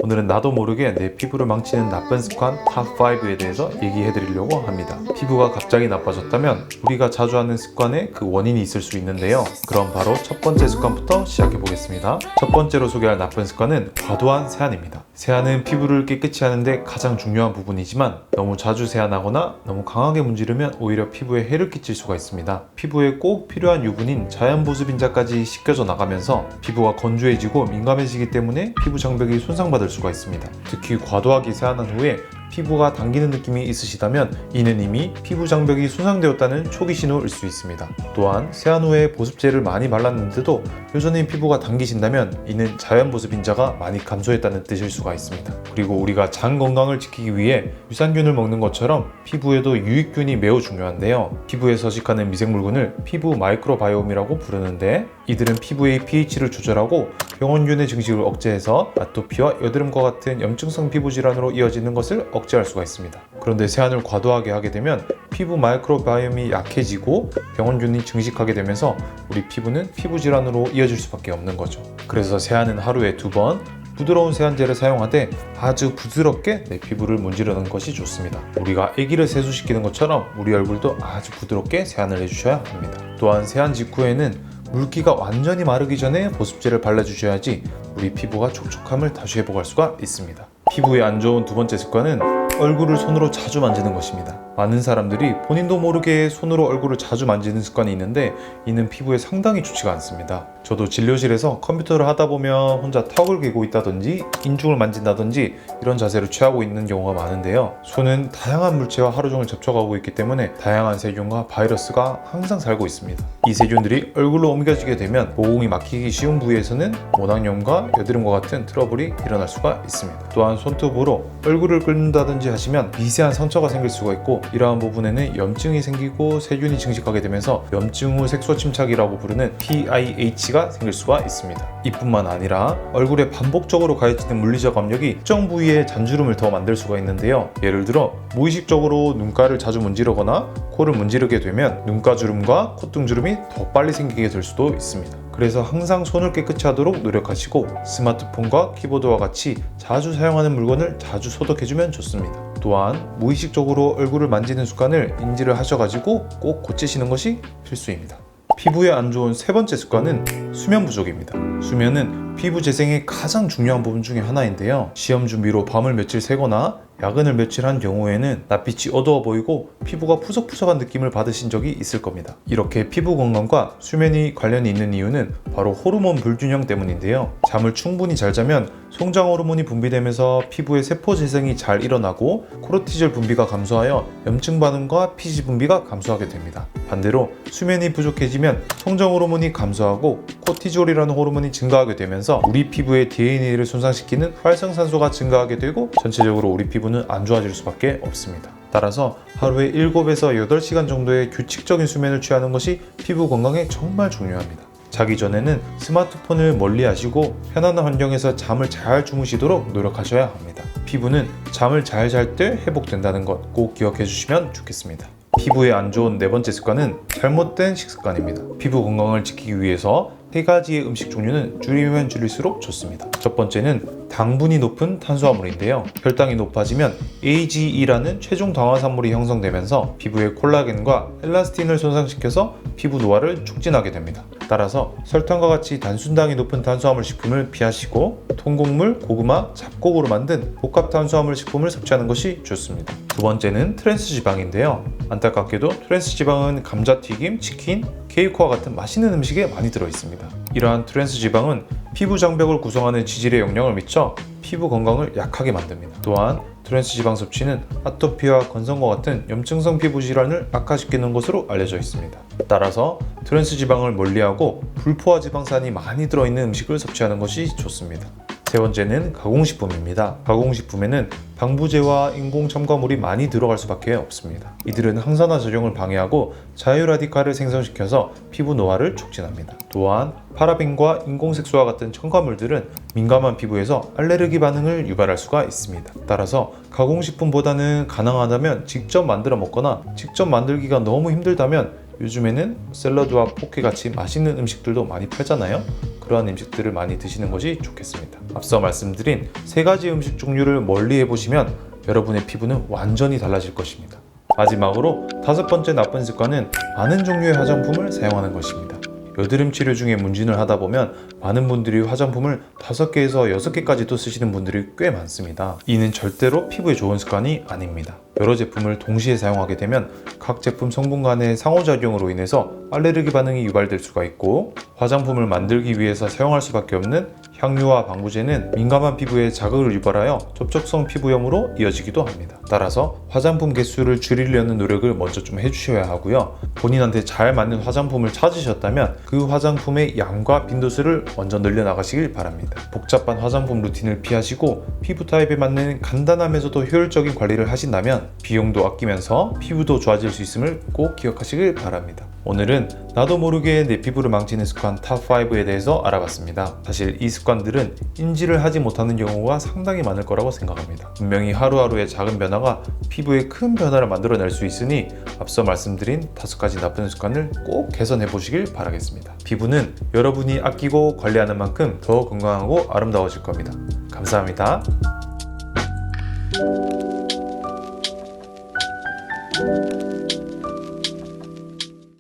오늘은 나도 모르게 내 피부를 망치는 나쁜 습관 탑5에 대해서 얘기해 드리려고 합니다. 피부가 갑자기 나빠졌다면 우리가 자주 하는 습관에 그 원인이 있을 수 있는데요. 그럼 바로 첫 번째 습관부터 시작해 보겠습니다. 첫 번째로 소개할 나쁜 습관은 과도한 세안입니다. 세안은 피부를 깨끗이 하는데 가장 중요한 부분이지만 너무 자주 세안하거나 너무 강하게 문지르면 오히려 피부에 해를 끼칠 수가 있습니다. 피부에 꼭 필요한 유분인 자연 보습인자까지 씻겨져 나가면서 피부가 건조해지고 민감해지기 때문에 피부 장벽이 손상받을 수가 있습니다. 특히 과도하게 세안한 후에 피부가 당기는 느낌이 있으시다면 이는 이미 피부 장벽이 손상되었다는 초기 신호일 수 있습니다. 또한 세안 후에 보습제를 많이 발랐는데도 여전히 피부가 당기신다면 이는 자연 보습인자가 많이 감소했다는 뜻일 수가 있습니다. 그리고 우리가 장 건강을 지키기 위해 유산균을 먹는 것처럼 피부에도 유익균이 매우 중요한데요. 피부에 서식하는 미생물군을 피부 마이크로바이옴이라고 부르는데 이들은 피부의 pH를 조절하고 병원균의 증식을 억제해서 아토피와 여드름과 같은 염증성 피부 질환으로 이어지는 것을 억제할 수가 있습니다. 그런데 세안을 과도하게 하게 되면 피부 마이크로바이옴이 약해지고 병원균이 증식하게 되면서 우리 피부는 피부 질환으로 이어질 수밖에 없는 거죠. 그래서 세안은 하루에 2번 부드러운 세안제를 사용하되 아주 부드럽게 내 피부를 문지르는 것이 좋습니다. 우리가 아기를 세수시키는 것처럼 우리 얼굴도 아주 부드럽게 세안을 해주셔야 합니다. 또한 세안 직후에는 물기가 완전히 마르기 전에 보습제를 발라주셔야지 우리 피부가 촉촉함을 다시 회복할 수가 있습니다. 피부에 안 좋은 두 번째 습관은 얼굴을 손으로 자주 만지는 것입니다. 많은 사람들이 본인도 모르게 손으로 얼굴을 자주 만지는 습관이 있는데 이는 피부에 상당히 좋지가 않습니다. 저도 진료실에서 컴퓨터를 하다 보면 혼자 턱을 괴고 있다든지 인중을 만진다든지 이런 자세를 취하고 있는 경우가 많은데요. 손은 다양한 물체와 하루 종일 접촉하고 있기 때문에 다양한 세균과 바이러스가 항상 살고 있습니다. 이 세균들이 얼굴로 옮겨지게 되면 모공이 막히기 쉬운 부위에서는 모낭염과 여드름과 같은 트러블이 일어날 수가 있습니다. 또한 손톱으로 얼굴을 긁는다든지 하시면 미세한 상처가 생길 수가 있고 이러한 부분에는 염증이 생기고 세균이 증식하게 되면서 염증 후 색소 침착이라고 부르는 PIH가 생길 수가 있습니다. 이뿐만 아니라 얼굴에 반복적으로 가해지는 물리적 압력이 특정 부위에 잔주름을 더 만들 수가 있는데요. 예를 들어 무의식적으로 눈가를 자주 문지르거나 코를 문지르게 되면 눈가주름과 콧등주름이 더 빨리 생기게 될 수도 있습니다. 그래서 항상 손을 깨끗이 하도록 노력하시고 스마트폰과 키보드와 같이 자주 사용하는 물건을 자주 소독해주면 좋습니다. 또한 무의식적으로 얼굴을 만지는 습관을 인지를 하셔가지고 꼭 고치시는 것이 필수입니다. 피부에 안 좋은 세 번째 습관은 수면 부족입니다. 수면은 피부 재생의 가장 중요한 부분 중에 하나인데요. 시험 준비로 밤을 며칠 새거나 야근을 며칠 한 경우에는 낯빛이 어두워 보이고 피부가 푸석푸석한 느낌을 받으신 적이 있을 겁니다. 이렇게 피부 건강과 수면이 관련이 있는 이유는 바로 호르몬 불균형 때문인데요. 잠을 충분히 잘 자면 성장 호르몬이 분비되면서 피부의 세포 재생이 잘 일어나고 코르티졸 분비가 감소하여 염증 반응과 피지 분비가 감소하게 됩니다. 반대로 수면이 부족해지면 성장 호르몬이 감소하고 코티졸이라는 호르몬이 증가하게 되면서 우리 피부의 DNA를 손상시키는 활성산소가 증가하게 되고 전체적으로 우리 피부는 안 좋아질 수밖에 없습니다. 따라서 하루에 7에서 8시간 정도의 규칙적인 수면을 취하는 것이 피부 건강에 정말 중요합니다. 자기 전에는 스마트폰을 멀리 하시고 편안한 환경에서 잠을 잘 주무시도록 노력하셔야 합니다. 피부는 잠을 잘 잘 때 회복된다는 것 꼭 기억해 주시면 좋겠습니다. 피부에 안 좋은 네 번째 습관은 잘못된 식습관입니다. 피부 건강을 지키기 위해서 3가지의 음식 종류는 줄이면 줄일수록 좋습니다. 첫 번째는 당분이 높은 탄수화물인데요. 혈당이 높아지면 AGE라는 최종 당화산물이 형성되면서 피부의 콜라겐과 엘라스틴을 손상시켜서 피부 노화를 촉진하게 됩니다. 따라서 설탕과 같이 단순당이 높은 탄수화물 식품을 피하시고 통곡물, 고구마, 잡곡으로 만든 복합 탄수화물 식품을 섭취하는 것이 좋습니다. 두 번째는 트랜스 지방인데요. 안타깝게도 트랜스 지방은 감자튀김, 치킨, 케이크와 같은 맛있는 음식에 많이 들어있습니다. 이러한 트랜스 지방은 피부 장벽을 구성하는 지질에 영향을 미쳐 피부 건강을 약하게 만듭니다. 또한 트랜스 지방 섭취는 아토피와 건성과 같은 염증성 피부 질환을 악화시키는 것으로 알려져 있습니다. 따라서 트랜스 지방을 멀리하고 불포화 지방산이 많이 들어있는 음식을 섭취하는 것이 좋습니다. 세 번째는 가공식품입니다. 가공식품에는 방부제와 인공 첨가물이 많이 들어갈 수밖에 없습니다. 이들은 항산화 작용을 방해하고 자유라디칼을 생성시켜서 피부 노화를 촉진합니다. 또한 파라벤과 인공색소와 같은 첨가물들은 민감한 피부에서 알레르기 반응을 유발할 수가 있습니다. 따라서 가공식품보다는 가능하다면 직접 만들어 먹거나 직접 만들기가 너무 힘들다면 요즘에는 샐러드와 포케 같이 맛있는 음식들도 많이 팔잖아요. 그러한 음식들을 많이 드시는 것이 좋겠습니다. 앞서 말씀드린 3가지 음식 종류를 멀리 해보시면 여러분의 피부는 완전히 달라질 것입니다. 마지막으로 5번째 나쁜 습관은 많은 종류의 화장품을 사용하는 것입니다. 여드름 치료 중에 문진을 하다 보면 많은 분들이 화장품을 5개에서 6개까지도 쓰시는 분들이 꽤 많습니다. 이는 절대로 피부에 좋은 습관이 아닙니다. 여러 제품을 동시에 사용하게 되면 각 제품 성분 간의 상호작용으로 인해서 알레르기 반응이 유발될 수가 있고, 화장품을 만들기 위해서 사용할 수밖에 없는 향유와 방부제는 민감한 피부에 자극을 유발하여 접촉성 피부염으로 이어지기도 합니다. 따라서 화장품 개수를 줄이려는 노력을 먼저 좀 해주셔야 하고요. 본인한테 잘 맞는 화장품을 찾으셨다면 그 화장품의 양과 빈도수를 먼저 늘려나가시길 바랍니다. 복잡한 화장품 루틴을 피하시고 피부 타입에 맞는 간단하면서도 효율적인 관리를 하신다면 비용도 아끼면서 피부도 좋아질 수 있음을 꼭 기억하시길 바랍니다. 오늘은 나도 모르게 내 피부를 망치는 습관 탑5에 대해서 알아봤습니다. 사실 이 습관들은 인지를 하지 못하는 경우가 상당히 많을 거라고 생각합니다. 분명히 하루하루의 작은 변화가 피부에 큰 변화를 만들어낼 수 있으니 앞서 말씀드린 5가지 나쁜 습관을 꼭 개선해 보시길 바라겠습니다. 피부는 여러분이 아끼고 관리하는 만큼 더 건강하고 아름다워질 겁니다. 감사합니다.